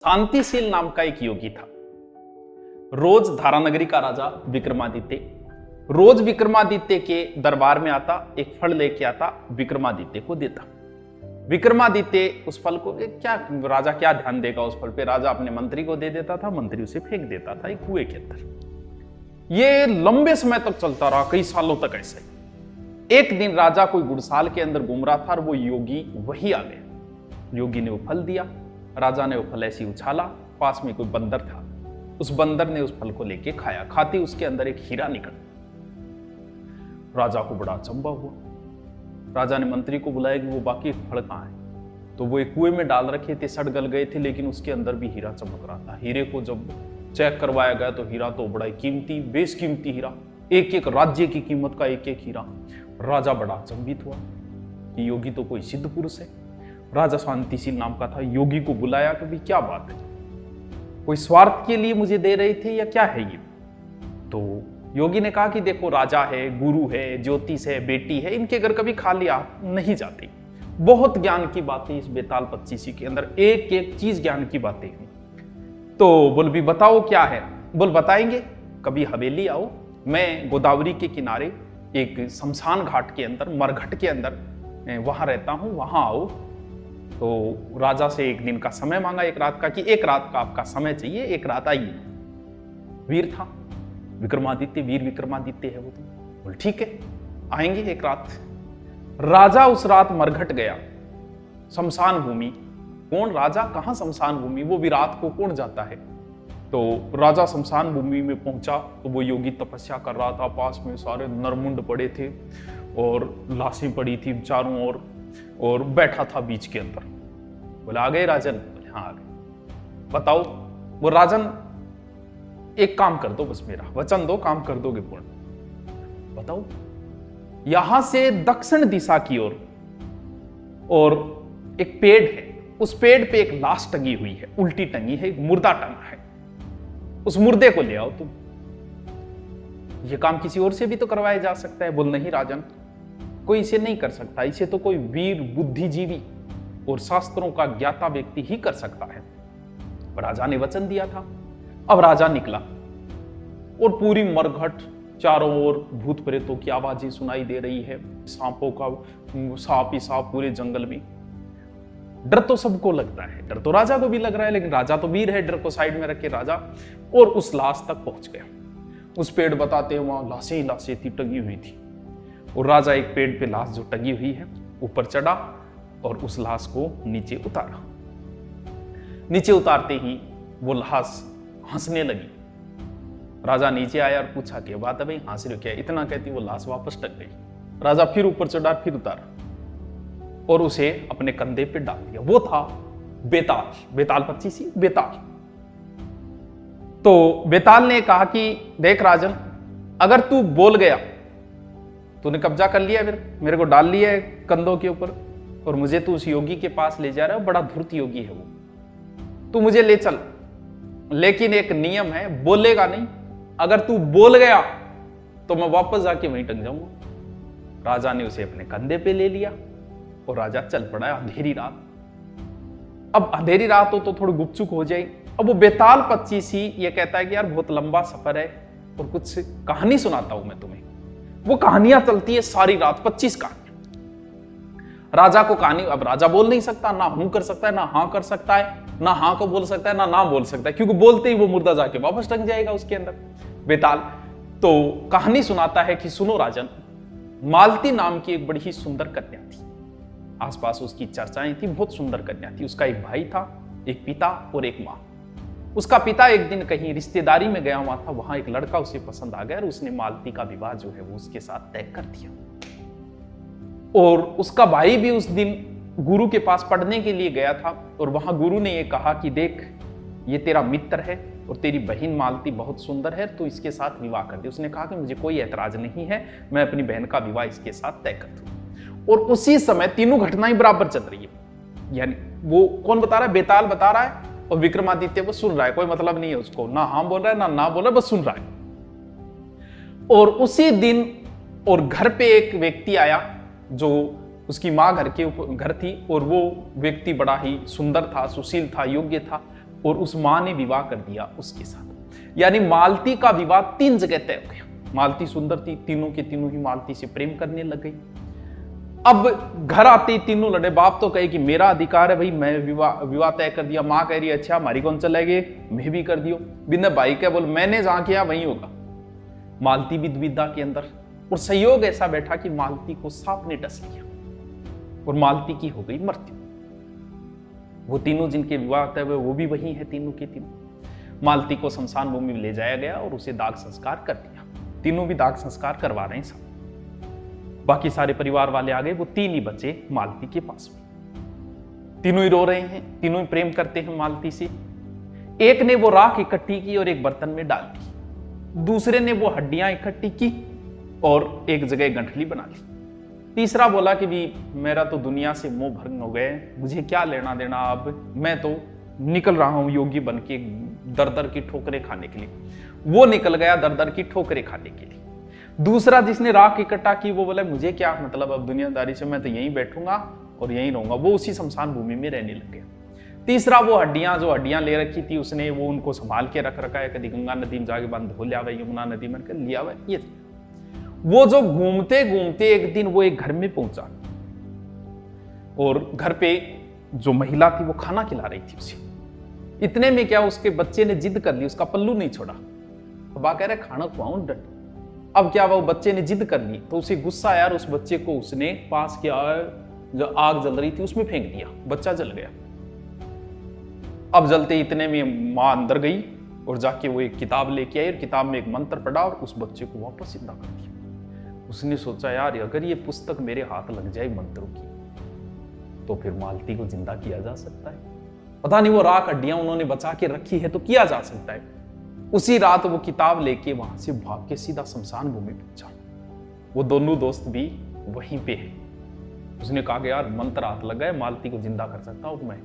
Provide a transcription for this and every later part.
शांतिशील नाम का एक योगी था। रोज धारानगरी का राजा विक्रमादित्य रोज विक्रमादित्य के दरबार में आता, एक फल लेके आता, विक्रमादित्य को देता। विक्रमादित्य उस फल को क्या राजा क्या ध्यान देगा उस फल पे, राजा अपने मंत्री को दे देता था, मंत्री उसे फेंक देता था एक कुएं के अंदर। ये लंबे समय तक चलता रहा, कई सालों तक ऐसे। एक दिन राजा कोई गुड़साल के अंदर घूम रहा था और वो योगी वही आ गया। योगी ने वो फल दिया, राजा ने वो फल ऐसी उछाला, पास में कोई बंदर था, उस बंदर ने उस फल को लेके खाया। खाते उसके अंदर एक हीरा निकला। राजा को बड़ा अचंभा हुआ। राजा ने मंत्री को बुलाया कि वो बाकी फल कहाँ है। तो वो एक कुएं में डाल रखे थे, सड़ गल गए थे, लेकिन उसके अंदर भी हीरा चमक रहा था। हीरे को जब चेक करवाया गया तो हीरा तो बड़ा कीमती, बेशकीमती हीरा, एक एक राज्य की कीमत का एक एक हीरा। राजा बड़ा अचंभित हुआ कि योगी तो कोई सिद्ध पुरुष है। राजा शांतिशील नाम का था, योगी को बुलाया कि भाई क्या बात है, कोई स्वार्थ के लिए मुझे दे रहे थे या क्या है ये। तो योगी ने कहा कि देखो, राजा है, गुरु है, ज्योतिष है, बेटी है, इनके घर कभी खाली हाथ नहीं जाती। बहुत ज्ञान की बातें इस बेताल पच्चीसी के अंदर, एक एक चीज ज्ञान की बातें हैं। तो बोल भी बताओ क्या है। बोल बताएंगे, कभी हवेली आओ, मैं गोदावरी के किनारे एक शमशान घाट के अंदर, मरघट के अंदर वहां रहता हूं, वहां आओ। तो राजा से एक दिन का समय मांगा, एक रात का, कि एक रात का आपका समय चाहिए, एक रात आइए। वीर था विक्रमादित्य, वीर विक्रमादित्य है वो। तो बोल ठीक है, आएंगे एक रात। राजा उस रात मरघट गया, शमशान भूमि। कौन राजा, कहां शमशान भूमि, वो भी रात को कौन जाता है। तो राजा शमशान भूमि में पहुंचा तो वो योगी तपस्या कर रहा था, पास में सारे नरमुंड पड़े थे और लाशें पड़ी थी चारों ओर, और बैठा था बीच के अंदर। बोला आ गए राजन? बोले हाँ आ गए। बताओ। वो राजन एक काम कर दो, बस मेरा वचन दो, काम कर दोगे पूर्ण। बताओ। यहां से दक्षिण दिशा की ओर और एक पेड़ है, उस पेड़ पे एक लाश टंगी हुई है, उल्टी टंगी है, एक मुर्दा टंगा है, उस मुर्दे को ले आओ तुम। ये काम किसी और से भी तो करवाया जा सकता है। बोल नहीं राजन, कोई इसे नहीं कर सकता, इसे तो कोई वीर बुद्धिजीवी और शास्त्रों का ज्ञाता व्यक्ति ही कर सकता है। राजा ने वचन दिया था। अब राजा निकला और पूरी मरघट, चारों ओर भूत प्रेतों की आवाजें सुनाई दे रही है, सांपों का सांप ही सांप पूरे जंगल में। डर तो सबको लगता है, डर तो राजा को भी लग रहा है, लेकिन राजा तो वीर है। डर को साइड में रख के राजा और उस लाश तक पहुंच गया। उस पेड़ बताते हैं वहां लाशें ही लाशें थी, टंगी हुई थी। और राजा एक पेड़ पे लाश जो टंगी हुई है ऊपर चढ़ा और उस लाश को नीचे उतारा। नीचे उतारते ही वो लाश हंसने लगी। राजा नीचे आया और पूछा क्या बात है भाई, हंस रहे हो क्या? इतना कहती वो लाश वापस टक गई। राजा फिर ऊपर चढ़ा, फिर उतारा और उसे अपने कंधे पे डाल दिया। वो था बेताल, बेताल पच्चीसी, बेताल। तो बेताल ने कहा कि देख राजन, अगर तू बोल गया, तूने कब्जा कर लिया, फिर मेरे को डाल लिया है कंधों के ऊपर और मुझे तू उस योगी के पास ले जा रहा है, बड़ा धूर्त योगी है वो, तू मुझे ले चल, लेकिन एक नियम है, बोलेगा नहीं। अगर तू बोल गया तो मैं वापस जाके वहीं टंग जाऊंगा। राजा ने उसे अपने कंधे पे ले लिया और राजा चल पड़ा। अंधेरी रात, अब अंधेरी रात हो तो थोड़ी गुपचुप हो जाए। अब वो बेताल पच्चीसी ये कहता है कि यार बहुत लंबा सफर है और कुछ कहानी सुनाता हूं मैं तुम्हें। वो कहानियां चलती है सारी रात, 25 कहानियां। राजा को कहानी, अब राजा बोल नहीं सकता, ना हूं कर सकता है, ना हां कर सकता है, ना हां को बोल सकता है, ना बोल सकता है, क्योंकि बोलते ही वो मुर्दा जाके वापस टंग जाएगा उसके अंदर बेताल। तो कहानी सुनाता है कि सुनो राजन, मालती नाम की एक बड़ी ही सुंदर कन्या थी। आसपास उसकी चर्चाएं थी, बहुत सुंदर कन्या थी। उसका एक भाई था, एक पिता और एक मां। उसका पिता एक दिन कहीं रिश्तेदारी में गया हुआ था, वहां एक लड़का उसे पसंद आ गया और उसने मालती का विवाह जो है वो उसके साथ तय कर दिया। और उसका भाई भी उस दिन गुरु के पास पढ़ने के लिए गया था और वहां गुरु ने ये कहा कि देख, ये तेरा मित्र है और तेरी बहन मालती बहुत सुंदर है, तो इसके साथ विवाह कर दे। उसने कहा कि मुझे कोई ऐतराज नहीं है, मैं अपनी बहन का विवाह इसके साथ तय कर दूं। और उसी समय तीनों घटनाएं बराबर चल रही है। यानी वो कौन बता रहा है? बेताल बता रहा है और विक्रमादित्य वो सुन रहा है, कोई मतलब नहीं है उसको, ना हाँ बोल रहा है ना बोल रहा है, बस सुन रहा है। और उसी दिन और घर पे एक व्यक्ति आया जो उसकी मां घर थी और वो व्यक्ति बड़ा ही सुंदर था, सुशील था, योग्य था। और उस मां ने विवाह कर दिया उसके साथ। यानी मालती का विवाह 3 जगह तय हो गया। मालती सुंदर थी, तीनों के तीनों ही मालती से प्रेम करने लग गई। अब घर आते ही तीनों लड़े। बाप तो कहे कि मेरा अधिकार है भाई, मैं विवाह तय कर दिया। मां कह रही है अच्छा हमारी कौन चलेगी, मैं भी कर दियो। बिना भाई क्या बोल, मैंने जहां किया वहीं होगा। मालती भी दुविधा के अंदर, और संयोग ऐसा बैठा कि मालती को सांप ने डस लिया और मालती की हो गई मृत्यु। वो तीनों जिनके विवाह तय हुए वो भी वही है, तीनों के तीनों। मालती को शमशान भूमि में ले जाया गया और उसे दाग संस्कार कर दिया। तीनों भी दाग संस्कार करवा रहे हैं सब। बाकी सारे परिवार वाले आ गए, वो 3 ही बचे मालती के पास में। तीनों ही रो रहे हैं, तीनों ही प्रेम करते हैं मालती से। एक ने वो राख इकट्ठी की और एक बर्तन में डाल दी। दूसरे ने वो हड्डियां इकट्ठी की और एक जगह गंठली बना ली। तीसरा बोला कि भी मेरा तो दुनिया से मोह भंग हो गए, मुझे क्या लेना देना, अब मैं तो निकल रहा हूं योगी बन के दर दर की ठोकरें खाने के लिए। वो निकल गया दर दर की ठोकरें खाने के लिए। दूसरा जिसने राख इकट्ठा की वो बोला मुझे क्या मतलब अब दुनियादारी से, मैं तो यहीं बैठूंगा और यहीं रहूंगा। वो उसी शमशान भूमि में रहने लग गया। तीसरा वो हड्डियां ले रखी थी उसने, वो उनको संभाल के रख रखा है, कभी गंगा नदी में जाके बंद हो लिया, यमुना नदी में लिया हुआ ये। वो जो घूमते घूमते एक दिन वो एक घर में पहुंचा और घर पे जो महिला थी वो खाना खिला रही थी उसे। इतने में क्या उसके बच्चे ने जिद कर ली, उसका पल्लू नहीं छोड़ा। बा कह रहे खाना खुआऊं डट। अब क्या वो बच्चे ने जिद कर ली तो उसे गुस्सा आया और उस बच्चे को उसने पास के जो आग जल रही थी उसमें फेंक दिया। बच्चा जल गया। अब जलते इतने में मां अंदर गई और जाके वो एक किताब लेके आई और किताब में एक मंत्र पढ़ा और उस बच्चे को वापस जिंदा कर दिया। उसने सोचा यार अगर ये पुस्तक मेरे हाथ लग जाए मंत्रों की तो फिर मालती को जिंदा किया जा सकता है। पता नहीं वो राख हड्डियां उन्होंने बचा के रखी है तो किया जा सकता है। उसी रात वो किताब लेके वहां से भाग के सीधा शमशान भूमि पहुंचा। वो दोनों दोस्त भी वहीं पे है। उसने कहा कि यार मंत्र हाथ लग गए, मालती को जिंदा कर सकता हूं मैं।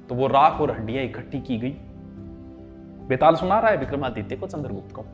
तो वो राख और हड्डियां इकट्ठी की गई। बेताल सुना रहा है विक्रमादित्य को, चंद्रगुप्त को।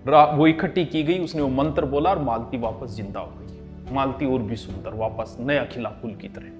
वो इकट्ठी की गई, उसने वो मंत्र बोला और मालती वापस जिंदा हो गई। मालती और भी सुंदर, वापस नया खिला फूल की तरह।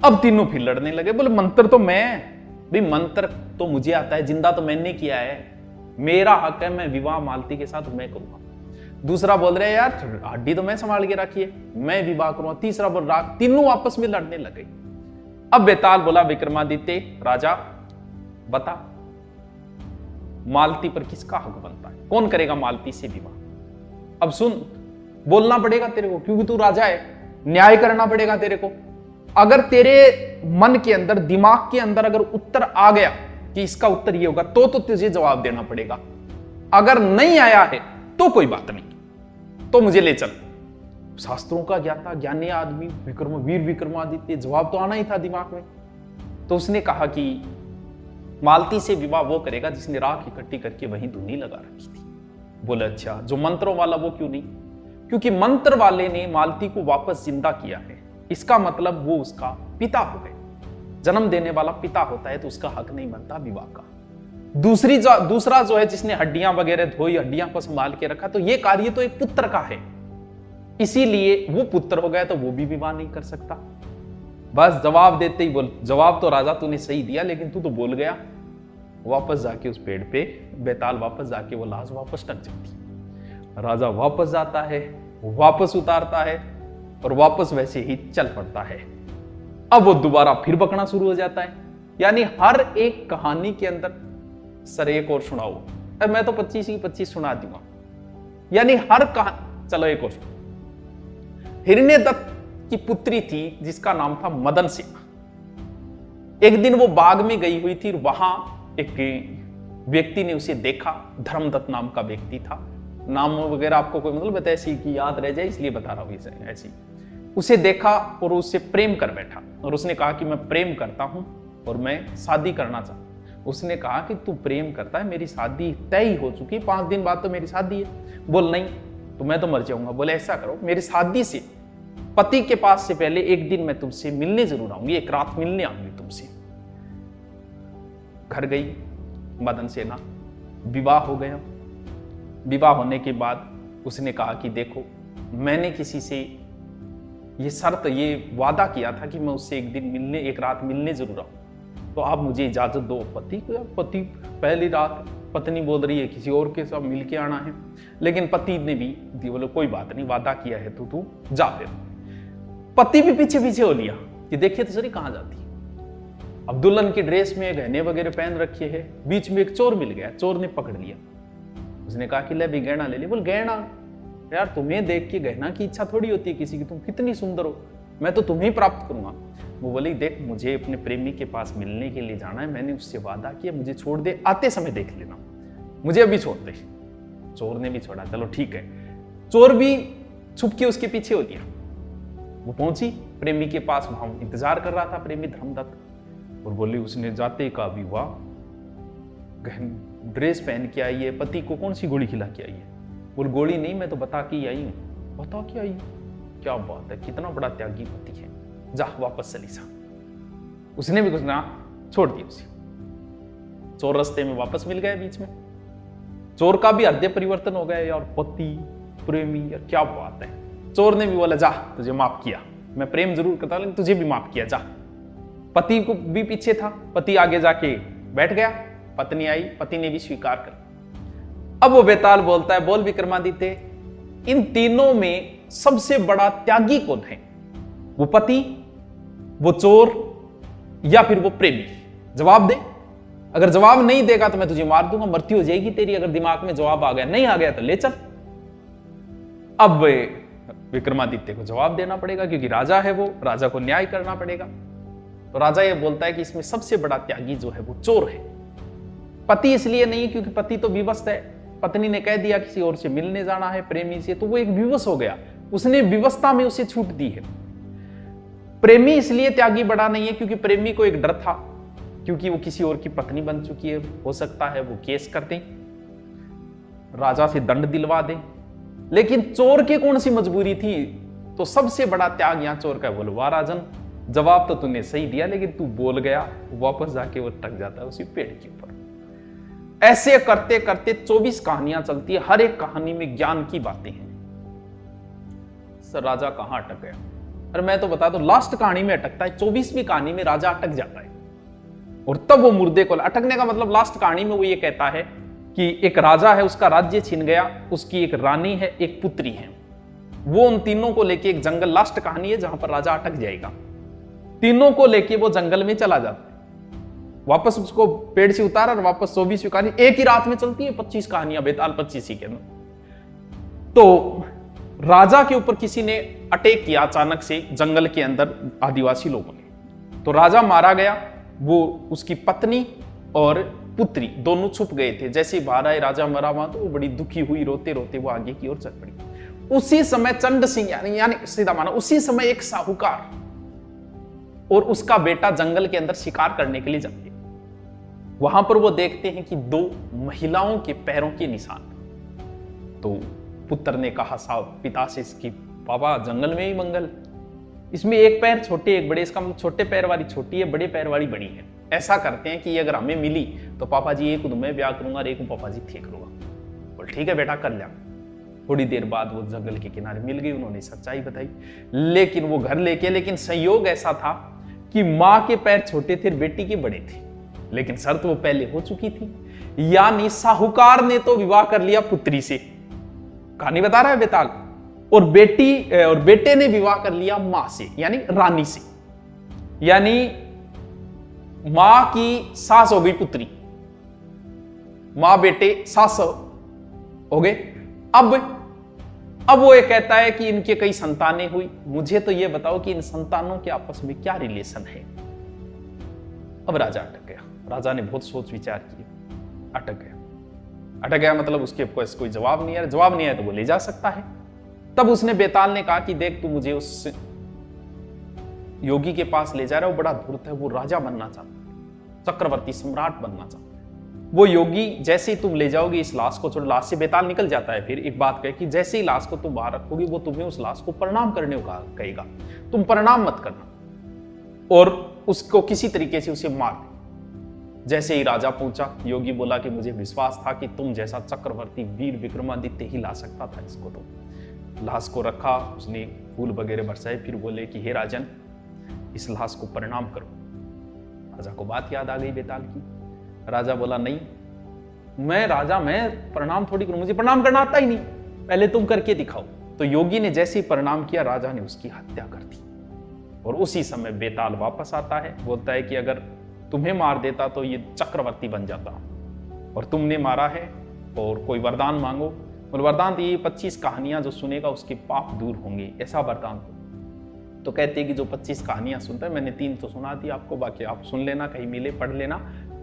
अब तीनों फिर लड़ने लगे। बोले मंत्र तो मैं, भाई मंत्र तो मुझे आता है, जिंदा तो मैंने किया है, मेरा हक है, मैं विवाह मालती के साथ मैं करूंगा। दूसरा बोल रहे यार हड्डी तो मैं संभाल के रखी है, मैं विवाह करूंगा। तीसरा बोल रहा, तीनों आपस में लड़ने लगे। अब बेताल बोला विक्रमादित्य राजा बता मालती पर किसका हक बनता है, कौन करेगा मालती से विवाह। अब सुन, बोलना पड़ेगा तेरे को क्योंकि तू राजा है, न्याय करना पड़ेगा तेरे को। अगर तेरे मन के अंदर, दिमाग के अंदर अगर उत्तर आ गया कि इसका उत्तर ये होगा तो तुझे जवाब देना पड़ेगा। अगर नहीं आया है तो कोई बात नहीं, तो मुझे ले चल। शास्त्रों का ज्ञाता ज्ञानी आदमी वीर विक्रमादित्य, जवाब तो आना ही था दिमाग में। तो उसने कहा कि मालती से विवाह वो करेगा जिसने राख इकट्ठी करके वहीं धुनी लगा रखी थी। बोले अच्छा, जो मंत्रों वाला वो क्यों नहीं? क्योंकि मंत्र वाले ने मालती को वापस जिंदा किया है, इसका मतलब वो उसका पिता हो गए। जन्म देने वाला पिता होता है तो उसका हक नहीं बनता विवाह का। दूसरा जो है जिसने हड्डियां वगैरह धोई, हड्डियां को संभाल के रखा, तो ये कार्य तो एक पुत्र का है, इसीलिए वो पुत्र हो गया तो वो भी विवाह नहीं कर सकता। बस जवाब देते ही बोल, जवाब तो राजा तूने सही दिया लेकिन तू तो बोल गया। वापस जाके उस पेड़ पे बेताल वापस जाके वो लाश वापस टक जाती। राजा वापस जाता है, वापस उतारता है और वापस वैसे ही चल पड़ता है। अब वो दोबारा फिर बकना शुरू हो जाता है। यानी हर एक कहानी के अंदर, सर एक और सुनाओ, अब मैं तो 25 की 25 सुना दूंगा। यानी हर कहानी, चलो एक और सुनो। हिरण्यदत्त की पुत्री थी जिसका नाम था मदन सेना। एक दिन वो बाग में गई हुई थी, वहां एक व्यक्ति ने उसे देखा। धर्मदत्त नाम का व्यक्ति था। नाम वगैरह आपको कोई मतलब बताया ऐसी कि याद रह जाए इसलिए बता रहा हूं ऐसी। उसे देखा और उससे प्रेम कर बैठा और उसने कहा कि मैं प्रेम करता हूं और मैं शादी करना चाहता हूं। उसने कहा कि तू प्रेम करता है, मेरी शादी तय हो चुकी, 5 दिन बाद तो मेरी शादी है। बोल नहीं तो मैं तो मर जाऊंगा। बोले ऐसा करो, मेरी शादी से पति के पास से पहले एक दिन मैं तुमसे मिलने जरूर आऊंगी, एक रात मिलने आऊंगी तुमसे। घर गई मदन सेना, विवाह हो गया। विवाह होने के बाद उसने कहा कि देखो, मैंने किसी से ये शर्त, ये वादा किया था कि मैं उससे एक दिन मिलने, एक रात मिलने जरूर आऊं। तो आप मुझे इजाजत दो। पति को, यार पति पहली रात पत्नी बोल रही है कि और के साथ मिलके आना है, लेकिन पति ने भी बोले कोई बात नहीं, वादा किया है तो तू जा। फिर पति भी पीछे पीछे हो लिया कि देखिए तो सही कहां जाती है। अब दुल्हन की ड्रेस में गहने वगैरह पहन रखे है, बीच में एक चोर मिल गया, चोर ने पकड़ लिया। उसने कहा कि ले भी गहना ले ले। बोल गहना? यार तुम्हें देख के गहना की इच्छा थोड़ी होती है किसी की, तुम कितनी सुंदर हो, मैं तो तुम्हें प्राप्त करूंगा। वो बोली देख मुझे अपने प्रेमी के पास मिलने के लिए जाना है, मैंने उससे वादा किया, मुझे छोड़ दे, आते समय देख लेना, मुझे अभी छोड़ दे। चोर ने भी छोड़ा, चलो ठीक है। चोर भी छुप के उसके पीछे हो लिया। वो पहुंची प्रेमी के पास, वहां इंतजार कर रहा था प्रेमी धर्मदत्त। और बोली उसने जाते का भी वाह, ड्रेस पहन के आई है, पति को कौन सी गोली खिला के आई है? बोल गोली नहीं, मैं तो बता के आई हूं। बता के आई? क्या बात है, कितना बड़ा त्यागी पति है, जा वापस चली जा। उसने भी कुछ ना, छोड़ दिया उसे। चोर रास्ते में वापस मिल गए, बीच में चोर का भी हृदय परिवर्तन हो गया यार, पति प्रेमी, यार क्या बात है। चोर ने भी बोला जा तुझे माफ किया, मैं प्रेम जरूर करता लेकिन तुझे भी माफ किया, जा। पति को भी पीछे था, पति आगे जाके बैठ गया, पत्नी आई, पति ने भी स्वीकार कर। अब वो बेताल बोलता है, बोल विक्रमादित्य, इन तीनों में सबसे बड़ा त्यागी कौन है? वो पति, वो चोर, या फिर वो प्रेमी? जवाब दे। अगर जवाब नहीं देगा तो मैं तुझे मार दूंगा, मृत्यु हो जाएगी तेरी। अगर दिमाग में जवाब आ गया, नहीं आ गया तो ले चल। अब विक्रमादित्य को जवाब देना पड़ेगा क्योंकि राजा है वो, राजा को न्याय करना पड़ेगा। तो राजा ये बोलता है कि इसमें सबसे बड़ा त्यागी जो है वो चोर है। पति इसलिए नहीं क्योंकि पति तो विवश है, पत्नी ने कह दिया किसी और से मिलने जाना है प्रेमी से, तो वो एक विवश हो गया, उसने विवशता में उसे छूट दी है। प्रेमी इसलिए त्यागी बड़ा नहीं है क्योंकि प्रेमी को एक डर था, क्योंकि वो किसी और की पत्नी बन चुकी है, हो सकता है वो केस कर दें, राजा से दंड दिलवा दे। लेकिन चोर की कौन सी मजबूरी थी? तो सबसे बड़ा त्याग यहां चोर का। बोलो वाह राजन, जवाब तो तूने सही दिया लेकिन तू बोल गया, वापस जाके वो टक जाता है उसी पेड़ के ऊपर। ऐसे करते करते 24 कहानियां चलती है, हर एक कहानी में ज्ञान की बातें हैं। सर राजा कहां अटक गया? अरे मैं तो बता दूं, लास्ट कहानी में अटकता है, 24वीं कहानी में राजा अटक जाता है। और तब वो मुर्दे को, अटकने का मतलब लास्ट कहानी में वो ये कहता है कि एक राजा है, उसका राज्य छिन गया, उसकी एक रानी है, एक पुत्री है, वो उन तीनों को लेके एक जंगल, लास्ट कहानी है जहां पर राजा अटक जाएगा, तीनों को लेके वो जंगल में चला जाता है। वापस उसको पेड़ से उतारा और वापस 24वीं कहानी एक ही रात में चलती है, 25 कहानियां बेताल 25 ही के अंदर। तो राजा के ऊपर किसी ने अटैक किया अचानक से जंगल के अंदर, आदिवासी लोगों ने, तो राजा मारा गया। वो उसकी पत्नी और पुत्री दोनों छुप गए थे। जैसे बाहर आए राजा मरा वहां, तो वो बड़ी दुखी हुई, रोते रोते वो आगे की ओर चल पड़ी। उसी समय चंड सिंह यानी सीधा माना, उसी समय एक साहूकार और उसका बेटा जंगल के अंदर शिकार करने के लिए जाते, वहां पर वो देखते हैं कि 2 महिलाओं के पैरों के निशान। तो पुत्र ने कहा साहब पिता से इसकी, पापा जंगल में ही मंगल, इसमें एक पैर छोटे एक बड़े, इसका मतलब छोटे पैर वाली छोटी है, बड़े पैर वाली बड़ी है। ऐसा करते हैं कि ये अगर हमें मिली तो पापा जी एक मैं ब्याह करूंगा और एक पापा जी फेंक लूंगा। बोल ठीक है बेटा कर लिया। थोड़ी देर बाद वो जंगल के किनारे मिल गई, उन्होंने सच्चाई बताई, लेकिन वो घर लेके, लेकिन संयोग ऐसा था कि मां के पैर छोटे थे, बेटी के बड़े थे, लेकिन शर्त वो पहले हो चुकी थी, यानी साहूकार ने तो विवाह कर लिया पुत्री से, कहानी बता रहा है बेताल, और बेटे ने विवाह कर लिया मां से यानी रानी से, यानी मां की सास हो गई पुत्री, मां बेटे सास हो गए। अब वो ये कहता है कि इनके कई संतानें हुई, मुझे तो ये बताओ कि इन संतानों के आपस में क्या रिलेशन है। अब राजा अटक गया, राजा ने बहुत सोच विचार किया, अटक गया मतलब उसके पास कोई जवाब नहीं है, जवाब नहीं है तो वो ले जा सकता है। तब उसने बेताल ने कहा कि देख तू मुझे उस योगी के पास ले जा रहा है, वो बड़ा धूर्त है, वो राजा बनना चाहता है, चक्रवर्ती सम्राट बनना चाहता है। वो योगी जैसे ही तुम ले जाओगे इस लाश को, छोड़, लाश से बेताल निकल जाता है। फिर एक बात कहे कि जैसे ही लाश को तुम बाहर रखोगे वो तुम्हें उस लाश को प्रणाम करने को कहेगा, तुम प्रणाम मत करना और उसको किसी तरीके से उसे मार। जैसे ही राजा पहुंचा, योगी बोला कि मुझे विश्वास था कि तुम जैसा चक्रवर्ती वीर विक्रमादित्य ही ला सकता था इसको। तो लाश को रखा, उसने फूल वगैरह बरसाए, फिर बोले कि हे राजन इस लाश को प्रणाम करो। राजा को बात याद आ गई बेताल की। राजा बोला नहीं, मैं प्रणाम थोड़ी करूं, मुझे प्रणाम करना आता ही नहीं, पहले तुम करके दिखाओ। तो योगी ने जैसे ही प्रणाम किया, राजा ने उसकी हत्या कर दी। और उसी समय बेताल वापस आता है, बोलता है कि अगर तुम्हें मार देता तो ये चक्रवर्ती बन जाता, और तुमने मारा है और कोई वरदान मांगो। और वरदान तो ये 25 कहानियां जो सुनेगा उसके पाप दूर होंगे, ऐसा वरदान। तो कहते हैं कि जो 25 कहानियां सुनता है, मैंने 3 तो सुना दी आपको, बाकी आप सुन लेना, कहीं मिले पढ़ लेना।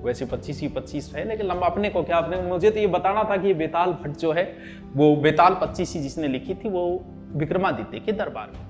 वैसे 25 ही 25 है, लेकिन लंबा अपने को क्या, अपने मुझे तो ये बताना था कि ये बेताल भट्ट जो है, वो बेताल 25 जिसने लिखी थी वो विक्रमादित्य के दरबार में।